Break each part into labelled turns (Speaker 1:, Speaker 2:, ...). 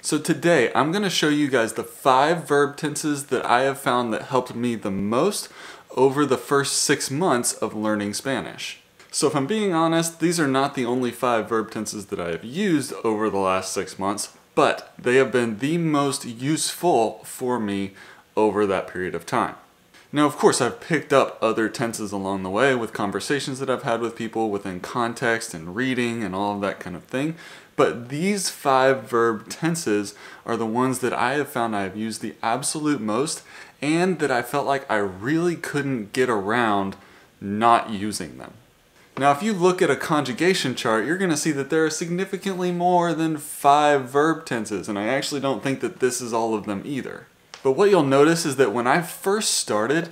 Speaker 1: So today I'm going to show you guys the 5 verb tenses that I have found that helped me the most over the first 6 months of learning Spanish. So if I'm being honest, these are not the only 5 verb tenses that I have used over the last 6 months, but they have been the most useful for me over that period of time. Now, of course, I've picked up other tenses along the way with conversations that I've had with people within context and reading and all of that kind of thing. But these 5 verb tenses are the ones that I have found I have used the absolute most and that I felt like I really couldn't get around not using them. Now, if you look at a conjugation chart, you're going to see that there are significantly more than 5 verb tenses, and I actually don't think that this is all of them either. But what you'll notice is that when I first started,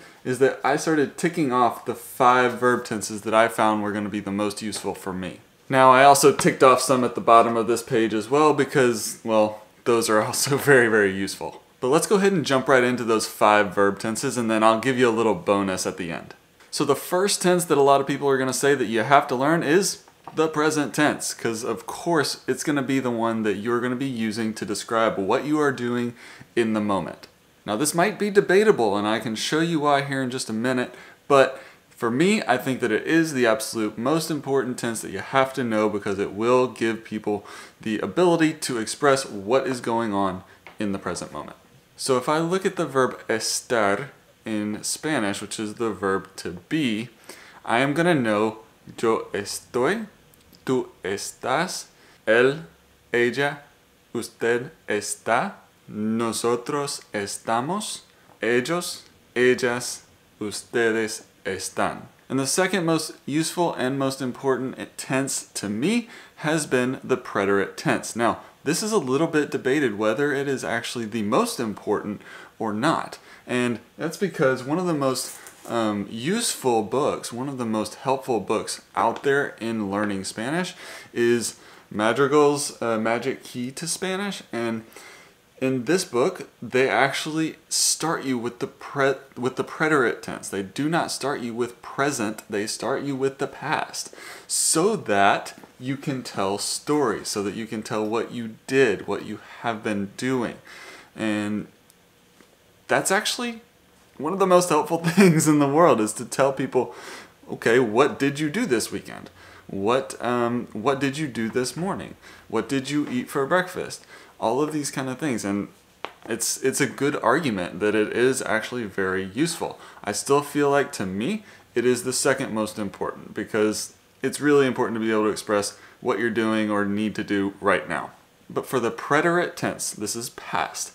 Speaker 1: I started ticking off the 5 verb tenses that I found were going to be the most useful for me. Now, I also ticked off some at the bottom of this page as well because, well, those are also very, very useful. But let's go ahead and jump right into those 5 verb tenses, and then I'll give you a little bonus at the end. So the first tense that a lot of people are going to say that you have to learn is the present tense, because of course it's going to be the one that you're going to be using to describe what you are doing in the moment. Now this might be debatable, and I can show you why here in just a minute, but for me, I think that it is the absolute most important tense that you have to know because it will give people the ability to express what is going on in the present moment. So if I look at the verb estar in Spanish, which is the verb to be, I am going to know yo estoy, tú estás, él, ella, usted está, nosotros estamos, ellos, ellas, ustedes están. And the second most useful and most important tense to me has been the preterit tense. Now, this is a little bit debated whether it is actually the most important or not. And that's because one of the most useful books, one of the most helpful books out there in learning Spanish is Madrigal's Magic Key to Spanish. And in this book, they actually start you with the preterit tense. They do not start you with present, they start you with the past, so that you can tell stories, so that you can tell what you did, what you have been doing. And that's actually one of the most helpful things in the world, is to tell people, okay, what did you do this weekend? What did you do this morning? What did you eat for breakfast? All of these kind of things, and it's a good argument that it is actually very useful. I still feel like, to me, it is the second most important because it's really important to be able to express what you're doing or need to do right now. But for the preterit tense, this is past,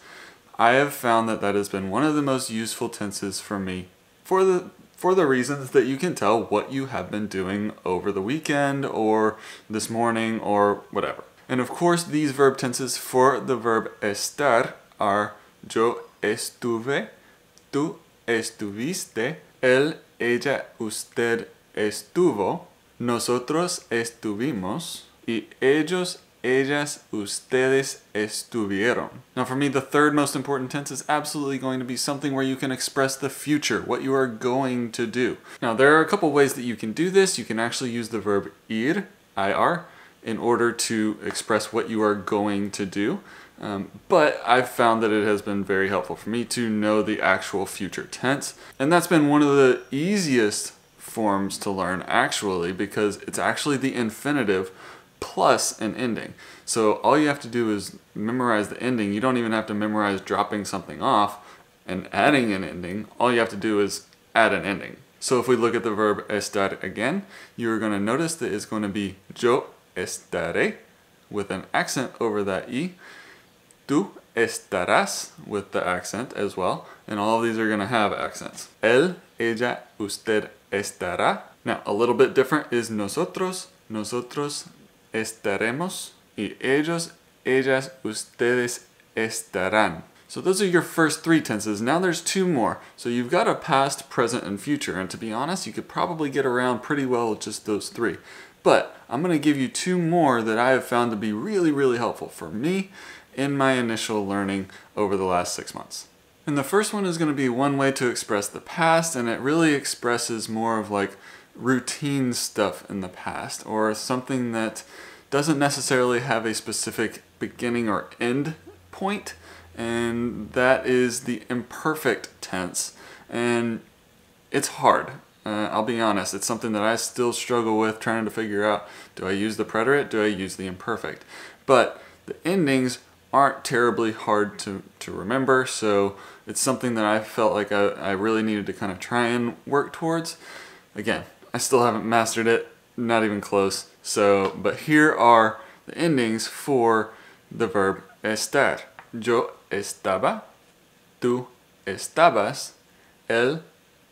Speaker 1: I have found that that has been one of the most useful tenses for me for the reasons that you can tell what you have been doing over the weekend or this morning or whatever. And of course, these verb tenses for the verb estar are yo estuve, tú estuviste, él, ella, usted estuvo, nosotros estuvimos, y ellos, ellas, ustedes estuvieron. Now for me, the third most important tense is absolutely going to be something where you can express the future, what you are going to do. Now there are a couple ways that you can do this. You can actually use the verb ir, ir, in order to express what you are going to do. But I've found that it has been very helpful for me to know the actual future tense. And that's been one of the easiest forms to learn, actually, because it's actually the infinitive plus an ending. So all you have to do is memorize the ending. You don't even have to memorize dropping something off and adding an ending. All you have to do is add an ending. So if we look at the verb estar again, you're going to notice that it's going to be yo estaré with an accent over that E, tú estarás with the accent as well, and all of these are going to have accents. Él, ella, usted estará. Now a little bit different is nosotros, nosotros estaremos, y ellos, ellas, ustedes estarán. So those are your first 3 tenses. Now there's 2 more. So you've got a past, present, and future, and to be honest, you could probably get around pretty well with just those 3. But I'm going to give you 2 more that I have found to be really, really helpful for me in my initial learning over the last 6 months. And the first one is going to be one way to express the past, and it really expresses more of like routine stuff in the past, or something that doesn't necessarily have a specific beginning or end point, and that is the imperfect tense. And it's hard. I'll be honest, it's something that I still struggle with trying to figure out, do I use the preterite, do I use the imperfect? But the endings aren't terribly hard to remember, so it's something that I felt like I really needed to kind of try and work towards. Again, I still haven't mastered it, not even close. So, but here are the endings for the verb estar. Yo estaba, tú estabas, él,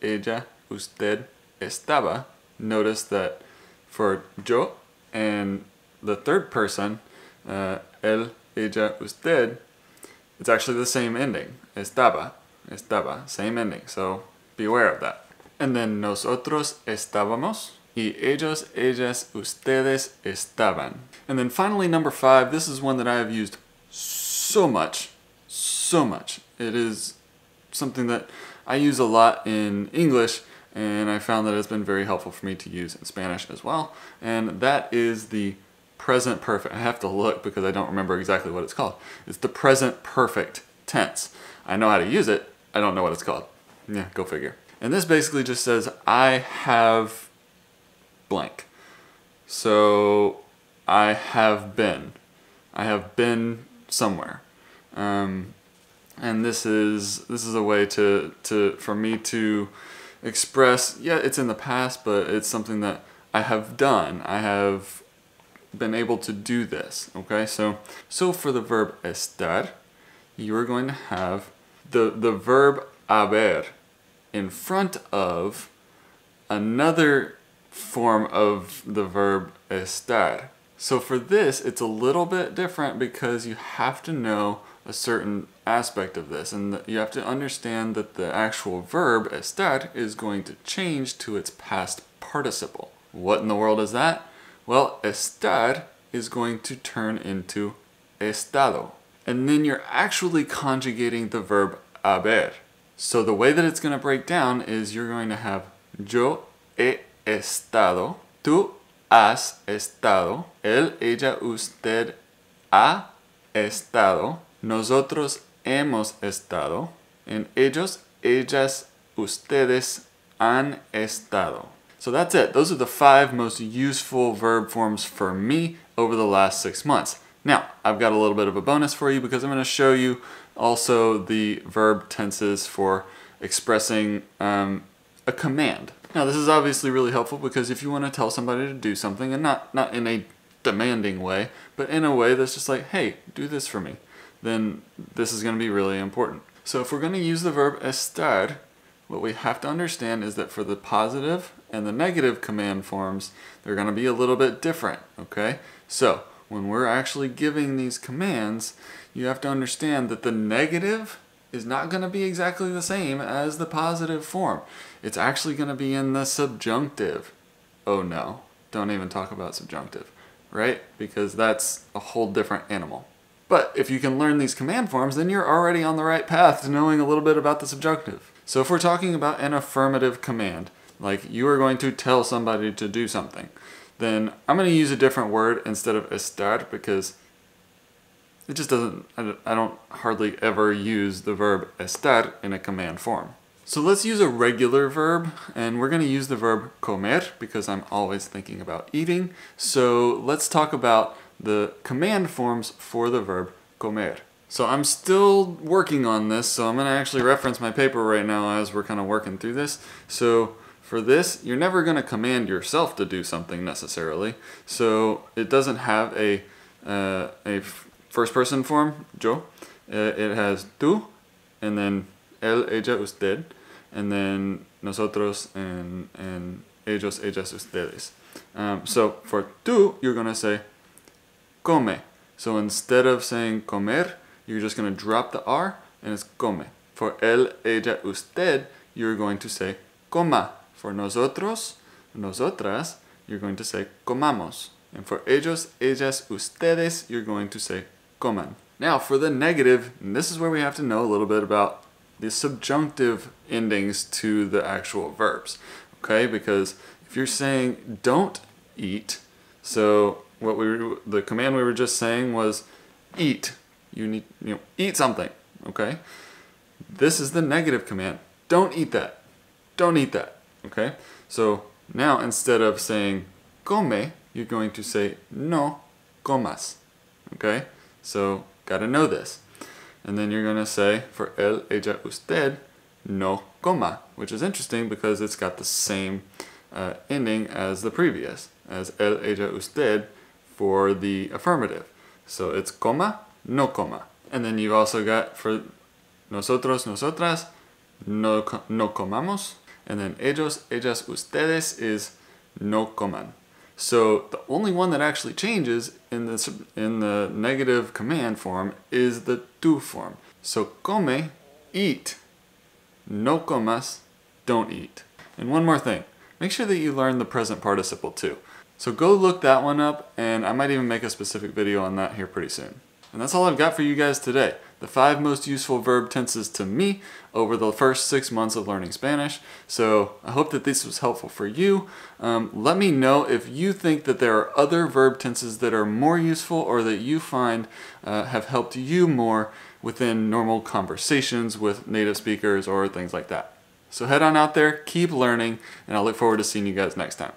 Speaker 1: ella, usted estaba. Notice that for yo and the third person, él, ella, usted, it's actually the same ending. Estaba, estaba, same ending. So be aware of that. And then nosotros estábamos, y ellos, ellas, ustedes estaban. And then finally, number 5, this is one that I have used so much. It is something that I use a lot in English, and I found that it's been very helpful for me to use in Spanish as well. And that is the present perfect. I have to look because I don't remember exactly what it's called. It's the present perfect tense. I know how to use it, I don't know what it's called. Yeah, go figure. And this basically just says, I have blank. So I have been somewhere. And this is a way for me to express, yeah, it's in the past, but it's something that I have done. I have been able to do this, okay? So for the verb estar, you are going to have the verb haber in front of another form of the verb estar. So for this, it's a little bit different because you have to know a certain aspect of this, and you have to understand that the actual verb estar is going to change to its past participle. What in the world is that? Well, estar is going to turn into estado. And then you're actually conjugating the verb haber. So the way that it's going to break down is you're going to have yo he estado, tú has estado, él, ella, usted ha estado, nosotros hemos estado, and ellos, ellas, ustedes han estado. So that's it. Those are the 5 most useful verb forms for me over the last 6 months. Now, I've got a little bit of a bonus for you because I'm going to show you also the verb tenses for expressing a command. Now, this is obviously really helpful because if you want to tell somebody to do something, and not in a demanding way, but in a way that's just like, hey, do this for me, then this is going to be really important. So if we're going to use the verb estar, what we have to understand is that for the positive and the negative command forms, they're going to be a little bit different, okay? So when we're actually giving these commands, you have to understand that the negative is not going to be exactly the same as the positive form. It's actually going to be in the subjunctive. Oh no, don't even talk about subjunctive, right? Because that's a whole different animal. But if you can learn these command forms, then you're already on the right path to knowing a little bit about the subjunctive. So if we're talking about an affirmative command, like you are going to tell somebody to do something, then I'm going to use a different word instead of estar because it just doesn't, I don't hardly ever use the verb estar in a command form. So let's use a regular verb, and we're going to use the verb comer because I'm always thinking about eating. So let's talk about the command forms for the verb comer. So I'm still working on this, so I'm going to actually reference my paper right now as we're kind of working through this. So for this, you're never going to command yourself to do something necessarily. So it doesn't have a first person form, yo. It has tú, and then él, ella, usted, and then nosotros, and ellos, ellas, ustedes. So for tú, you're going to say come. So instead of saying comer, you're just going to drop the R, and it's come. For él, ella, usted, you're going to say coma. For nosotros, nosotras, you're going to say comamos. And for ellos, ellas, ustedes, you're going to say coman. Now for the negative, and this is where we have to know a little bit about the subjunctive endings to the actual verbs. Okay, because if you're saying don't eat, so the command we were just saying was eat. you need, eat something, okay? This is the negative command. Don't eat that. Don't eat that, okay? So now instead of saying come, you're going to say no comas, okay? So gotta know this. And then you're gonna say for él, ella, usted, no coma, which is interesting because it's got the same ending as the previous, as él, ella, usted for the affirmative. So it's coma, no coma. And then you've also got for nosotros, nosotras, no comamos. And then ellos, ellas, ustedes is no coman. So the only one that actually changes in the negative command form is the tú form. So come, eat. No comas, don't eat. And one more thing, make sure that you learn the present participle too. So go look that one up, and I might even make a specific video on that here pretty soon. And that's all I've got for you guys today. The 5 most useful verb tenses to me over the first 6 months of learning Spanish. So I hope that this was helpful for you. Let me know if you think that there are other verb tenses that are more useful or that you find have helped you more within normal conversations with native speakers or things like that. So head on out there, keep learning, and I look forward to seeing you guys next time.